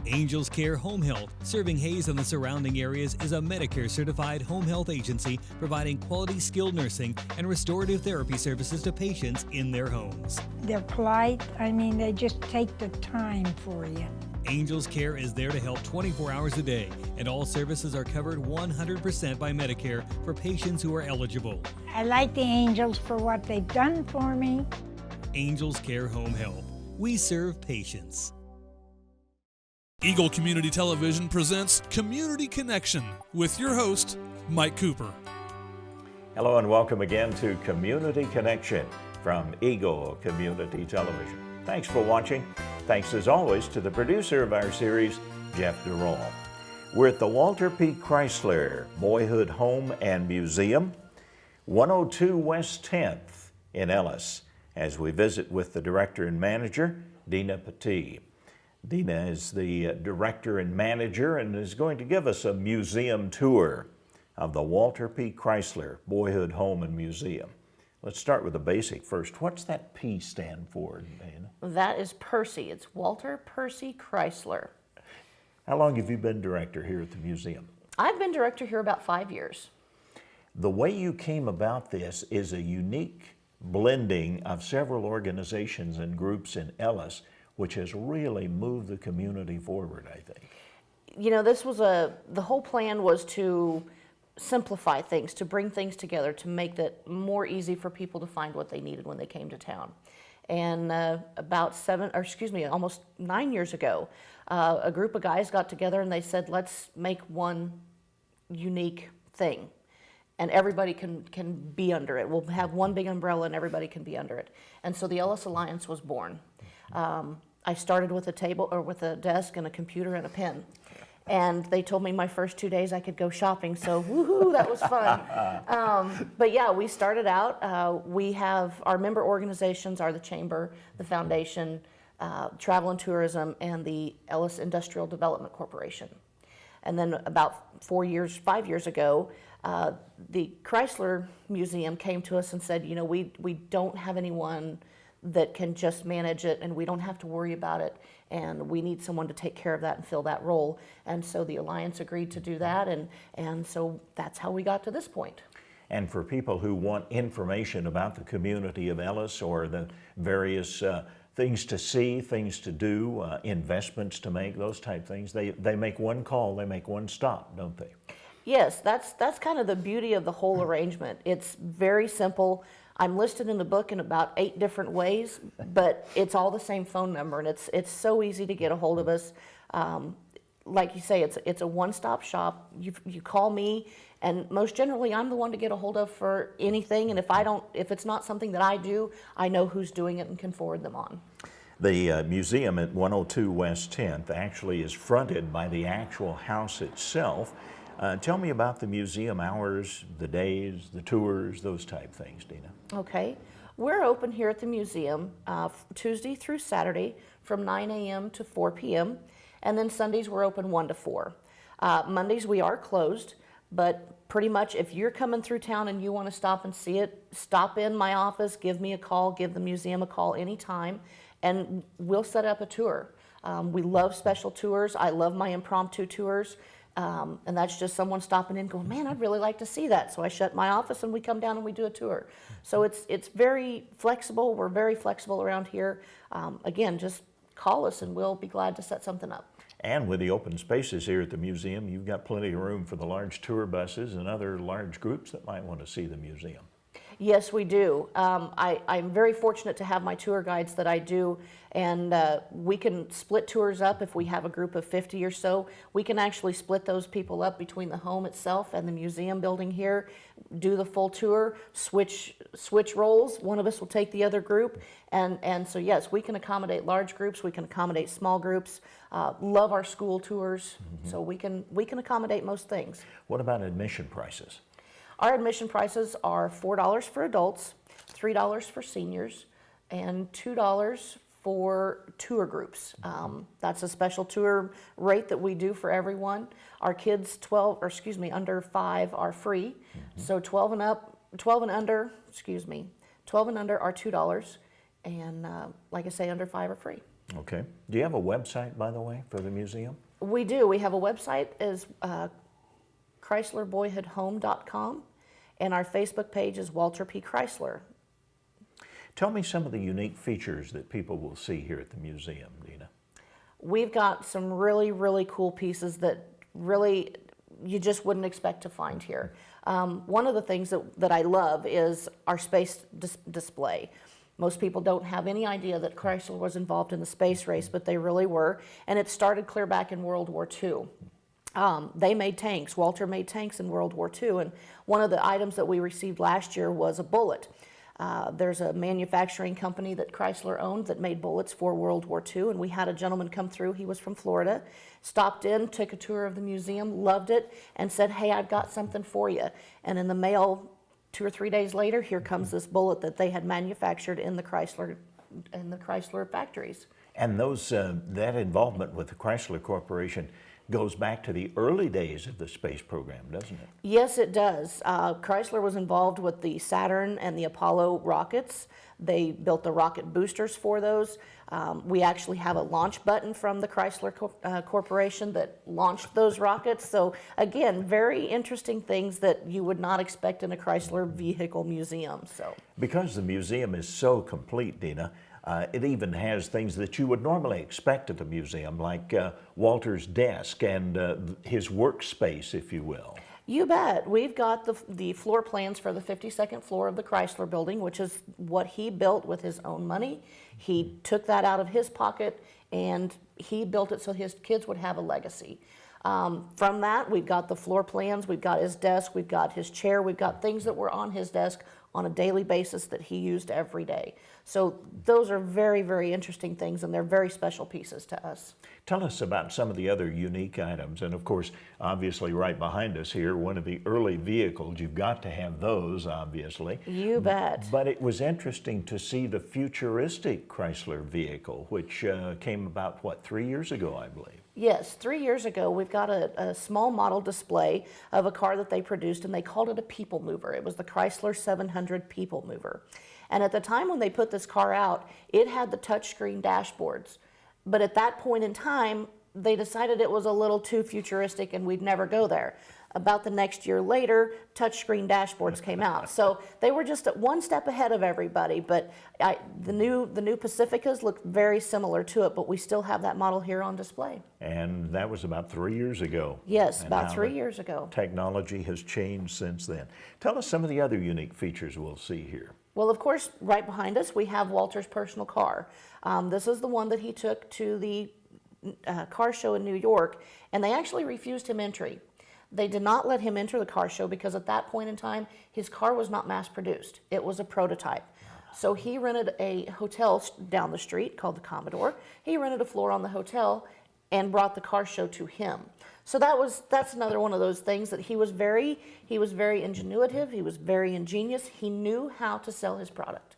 Angels Care Home Health, serving Hayes and the surrounding areas, is a Medicare-certified home health agency providing quality skilled nursing and restorative therapy services to patients in their homes. They're polite. I mean, they just take the time for you. Angels Care is there to help 24 hours a day, and all services are covered 100% by Medicare for patients who are eligible. I like the Angels for what they've done for me. Angels Care Home Health. We serve patients. Eagle Community Television presents Community Connection with your host, Mike Cooper. Hello and welcome again to Community Connection from Eagle Community Television. Thanks for watching. Thanks as always to the producer of our series, Jeff Durall. We're at the Walter P. Chrysler Boyhood Home and Museum, 102 West 10th in Ellis, as we visit with the director and manager, Dena Patee. Dena is the director and manager and is going to give us a museum tour of the Walter P. Chrysler Boyhood Home and Museum. Let's start with the basic first. What's that P stand for, Dana? That is Percy. It's Walter Percy Chrysler. How long have you been director here at the museum? I've been director here about 5 years. The way you came about this is a unique blending of several organizations and groups in Ellis, which has really moved the community forward, I think. You know, the whole plan was to simplify things, to bring things together, to make that more easy for people to find what they needed when they came to town. And almost 9 years ago, a group of guys got together and they said, let's make one unique thing. And everybody can be under it. We'll have one big umbrella and everybody can be under it. And so the Ellis Alliance was born. I started with a table, or with a desk and a computer and a pen. And they told me my first 2 days I could go shopping, so woohoo, that was fun. But yeah, we started out, we have, our member organizations are the Chamber, the Foundation, Travel and Tourism, and the Ellis Industrial Development Corporation. And then about 5 years ago, the Chrysler Museum came to us and said, you know, we don't have anyone that can just manage it, and we don't have to worry about it, and we need someone to take care of that and fill that role. And so the Alliance agreed to do that, and so that's how we got to this point. And for people who want information about the community of Ellis or the various things to see, things to do, investments to make, those type things, they make one call, they make one stop, don't they? Yes, that's kind of the beauty of the whole arrangement. It's very simple. I'm listed in the book in about 8 different ways, but it's all the same phone number, and it's so easy to get a hold of us. Like you say, it's a one-stop shop. You call me, and most generally, I'm the one to get a hold of for anything. And if it's not something that I do, I know who's doing it and can forward them on. The museum at 102 West 10th actually is fronted by the actual house itself. Tell me about the museum hours, the days, the tours, those type things, Dena. Okay. We're open here at the museum Tuesday through Saturday from 9 a.m. to 4 p.m. And then Sundays we're open 1 to 4. Mondays we are closed, but pretty much if you're coming through town and you want to stop and see it, stop in my office, give me a call, give the museum a call anytime, and we'll set up a tour. We love special tours. I love my impromptu tours. And that's just someone stopping in going, man, I'd really like to see that. So I shut my office and we come down and we do a tour. So it's very flexible. We're very flexible around here. Again, just call us and we'll be glad to set something up. And with the open spaces here at the museum, you've got plenty of room for the large tour buses and other large groups that might want to see the museum. Yes, we do. I'm very fortunate to have my tour guides that I do, and we can split tours up if we have a group of 50 or so. We can actually split those people up between the home itself and the museum building here, do the full tour, switch roles. One of us will take the other group, and so yes, we can accommodate large groups, we can accommodate small groups. Love our school tours, so we can accommodate most things. What about admission prices? Our admission prices are $4 for adults, $3 for seniors, and $2 for tour groups. That's a special tour rate that we do for everyone. Our kids under 5 are free. So 12 and under are $2, and like I say, under 5 are free. Okay. Do you have a website, by the way, for the museum? We do. We have a website, is ChryslerBoyhoodHome.com, and our Facebook page is Walter P. Chrysler. Tell me some of the unique features that people will see here at the museum, Dena. We've got some really, really cool pieces that really you just wouldn't expect to find here. One of the things that I love is our space display. Most people don't have any idea that Chrysler was involved in the space race, but they really were. And it started clear back in World War II. They made tanks. Walter made tanks in World War II. And one of the items that we received last year was a bullet. There's a manufacturing company that Chrysler owned that made bullets for World War II, and we had a gentleman come through. He was from Florida, stopped in, took a tour of the museum, loved it, and said, "Hey, I've got something for you." And in the mail, 2 or 3 days later, here comes this bullet that they had manufactured in the Chrysler factories. And those that involvement with the Chrysler Corporation goes back to the early days of the space program, doesn't it? Yes, it does. Chrysler was involved with the Saturn and the Apollo rockets. They built the rocket boosters for those. We actually have a launch button from the Chrysler Corporation that launched those rockets. So again, very interesting things that you would not expect in a Chrysler vehicle museum. So Because the museum is so complete, Dena, it even has things that you would normally expect at a museum, like Walter's desk and his workspace, if you will. you bet. We've got the floor plans for the 52nd floor of the Chrysler building, which is what he built with his own money. He took that out of his pocket and he built it so his kids would have a legacy. From that, we've got the floor plans, we've got his desk, we've got his chair, we've got things that were on his desk on a daily basis that he used every day. So those are very, very interesting things, and they're very special pieces to us. Tell us about some of the other unique items. And of course, obviously right behind us here, one of the early vehicles. You've got to have those, obviously. You bet. But it was interesting to see the futuristic Chrysler vehicle, which came about, what, 3 years ago, I believe? Yes, 3 years ago, we've got a small model display of a car that they produced, and they called it a people mover. It was the Chrysler 700 people mover. And at the time when they put this car out, it had the touchscreen dashboards. But at that point in time, they decided it was a little too futuristic and we'd never go there. About the next year later, touchscreen dashboards came out. So they were just one step ahead of everybody, but the new Pacificas look very similar to it, but we still have that model here on display. And that was about 3 years ago. Yes, And about how 3 the years ago. Technology has changed since then. Tell us some of the other unique features we'll see here. Well, of course, right behind us, we have Walter's personal car. This is the one that he took to the car show in New York, and they actually refused him entry. They did not let him enter the car show because at that point in time, his car was not mass produced. It was a prototype. So he rented a hotel down the street called the Commodore. He rented a floor on the hotel and brought the car show to him. So that's another one of those things that he was very ingenuitive, he was very ingenious, he knew how to sell his product.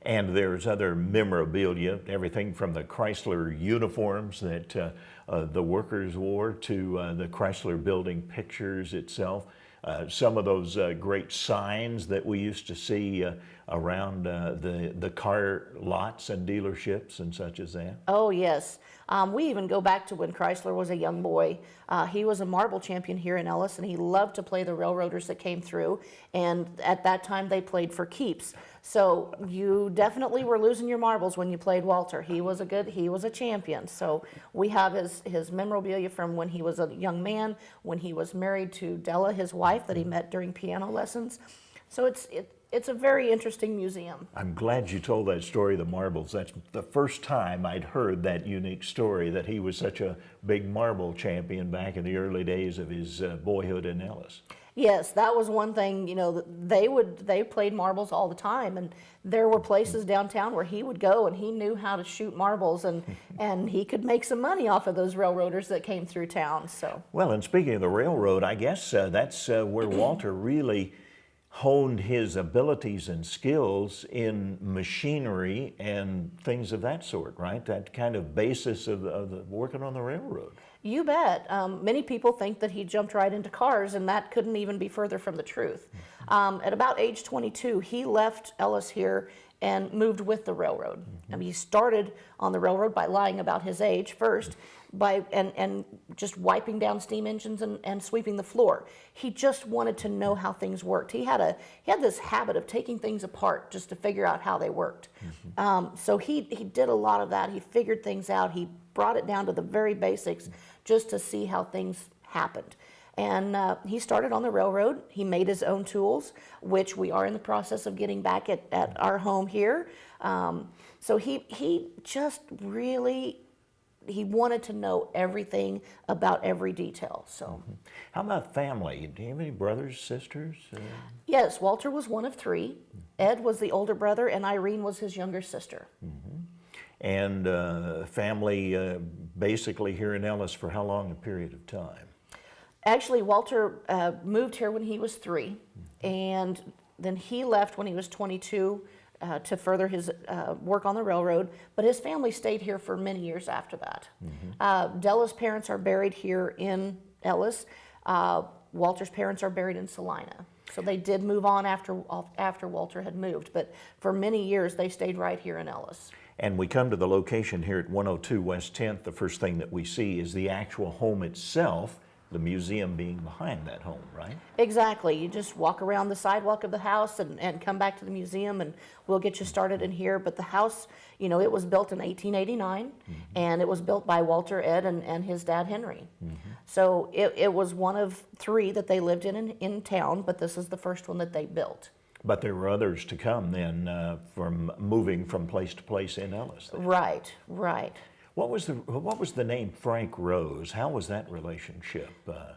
And there's other memorabilia, everything from the Chrysler uniforms that the workers wore to the Chrysler building pictures itself. Some of those great signs that we used to see around the car lots and dealerships and such as that. Oh, yes. We even go back to when Chrysler was a young boy. He was a marble champion here in Ellis, and he loved to play the railroaders that came through. And at that time, they played for keeps. So you definitely were losing your marbles when you played Walter. He was a champion. So we have his memorabilia from when he was a young man, when he was married to Della, his wife, that he met during piano lessons. So it's a very interesting museum. I'm glad you told that story of the marbles. That's the first time I'd heard that unique story, that he was such a big marble champion back in the early days of his boyhood in Ellis. Yes, that was one thing, they played marbles all the time, and there were places downtown where he would go and he knew how to shoot marbles, and he could make some money off of those railroaders that came through town. So. Well, and speaking of the railroad, I guess that's where Walter really honed his abilities and skills in machinery and things of that sort, right? That kind of basis of working on the railroad. You bet. Many people think that he jumped right into cars, and that couldn't even be further from the truth. At about age 22, he left Ellis here and moved with the railroad. I mean, he started on the railroad by lying about his age first, and just wiping down steam engines and sweeping the floor. He just wanted to know how things worked. He had this habit of taking things apart just to figure out how they worked. So he did a lot of that. He figured things out. He brought it down to the very basics just to see how things happened. And he started on the railroad. He made his own tools, which we are in the process of getting back at our home here. So he just really, he wanted to know everything about every detail. So, How about family? Do you have any brothers, sisters? yes, Walter was one of three. Ed was the older brother, and Irene was his younger sister. And family basically here in Ellis for how long a period of time? Actually, Walter moved here when he was 3, and then he left when he was 22 to further his work on the railroad, but his family stayed here for many years after that. Della's parents are buried here in Ellis. Walter's parents are buried in Salina. So they did move on after Walter had moved, but for many years they stayed right here in Ellis. And we come to the location here at 102 West 10th. The first thing that we see is the actual home itself, the museum being behind that home, right? Exactly. You just walk around the sidewalk of the house and come back to the museum, and we'll get you started in here. But the house, you know, it was built in 1889, and it was built by Walter, Ed, and his dad, Henry. So it was one of 3 that they lived in town, but this is the first one that they built. But there were others to come then from moving from place to place in Ellis. Then. Right, right. What was the name Frank Rose? How was that relationship,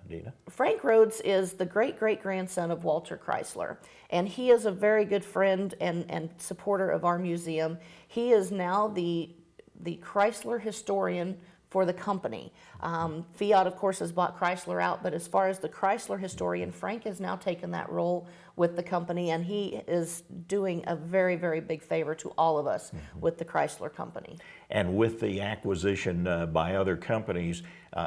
Dena? Frank Rhodes is the great-great-grandson of Walter Chrysler, and he is a very good friend and supporter of our museum. He is now the Chrysler historian for the company. Fiat, of course, has bought Chrysler out, but as far as the Chrysler historian, Frank has now taken that role with the company, and he is doing a very, very big favor to all of us with the Chrysler company. And with the acquisition by other companies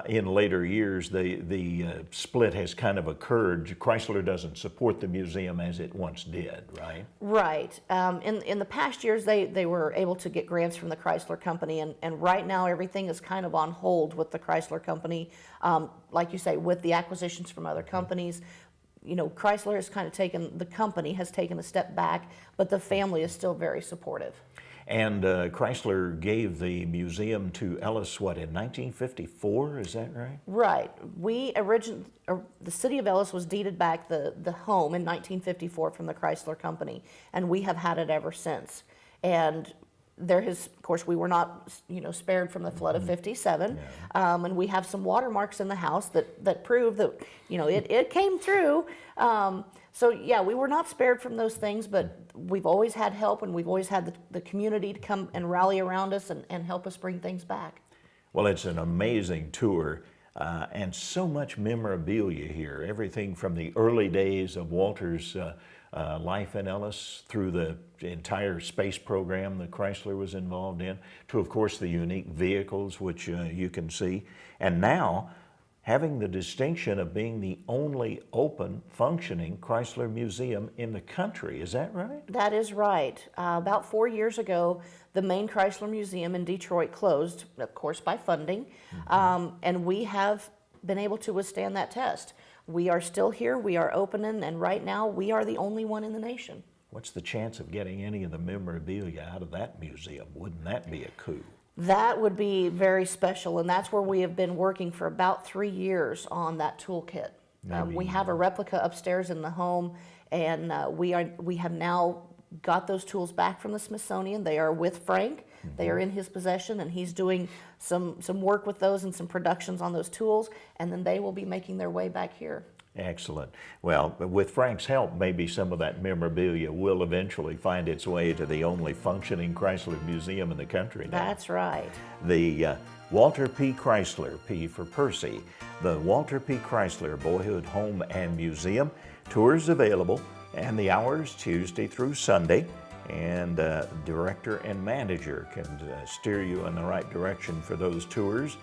in later years, the split has kind of occurred. Chrysler doesn't support the museum as it once did, right? Right. In the past years, they were able to get grants from the Chrysler company, and right now everything is kind of on hold with the Chrysler company. Like you say, with the acquisitions from other companies, you know, Chrysler has kind of the company has taken a step back, but the family is still very supportive. And Chrysler gave the museum to Ellis, what, in 1954, is that right? Right. The city of Ellis was deeded back the home in 1954 from the Chrysler company, and we have had it ever since. And of course, we were not, you know, spared from the flood of '57, and we have some watermarks in the house that prove that, you know, it came through. So yeah, we were not spared from those things, but we've always had help, and we've always had the community to come and rally around us and help us bring things back. Well, it's an amazing tour. And so much memorabilia here, everything from the early days of Walter's life in Ellis through the entire space program that Chrysler was involved in, to, of course, the unique vehicles which you can see, and now having the distinction of being the only open, functioning Chrysler museum in the country. Is that right? That is right. About 4 years ago, the main Chrysler Museum in Detroit closed, of course, by funding, and we have been able to withstand that test. We are still here, we are opening, and right now we are the only one in the nation. What's the chance of getting any of the memorabilia out of that museum? Wouldn't that be a coup? That would be very special, and that's where we have been working for about 3 years on that toolkit. We have a replica upstairs in the home, and we have now got those tools back from the Smithsonian. They are with Frank. They are in his possession, and he's doing some work with those and some productions on those tools, and then they will be making their way back here. Excellent. Well, with Frank's help, maybe some of that memorabilia will eventually find its way to the only functioning Chrysler museum in the country now. That's right. The Walter P. Chrysler, P for Percy, the Walter P. Chrysler Boyhood Home and Museum. Tours available, and the hours Tuesday through Sunday. And director and manager can steer you in the right direction for those tours,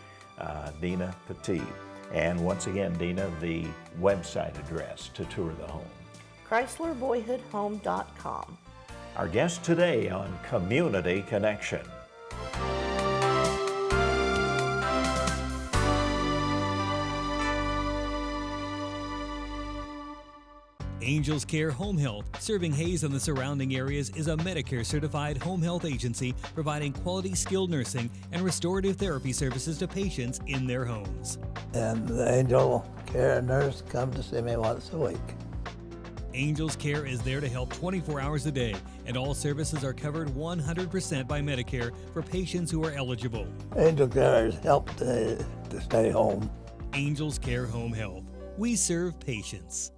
Dena Patee. And once again, Dena, the website address to tour the home. ChryslerBoyhoodHome.com. our guest today on Community Connection. Angels Care Home Health, serving Hayes and the surrounding areas, is a Medicare-certified home health agency providing quality skilled nursing and restorative therapy services to patients in their homes. And the Angel Care nurse comes to see me once a week. Angels Care is there to help 24 hours a day, and all services are covered 100% by Medicare for patients who are eligible. Angel Care has helped to stay home. Angels Care Home Health. We serve patients.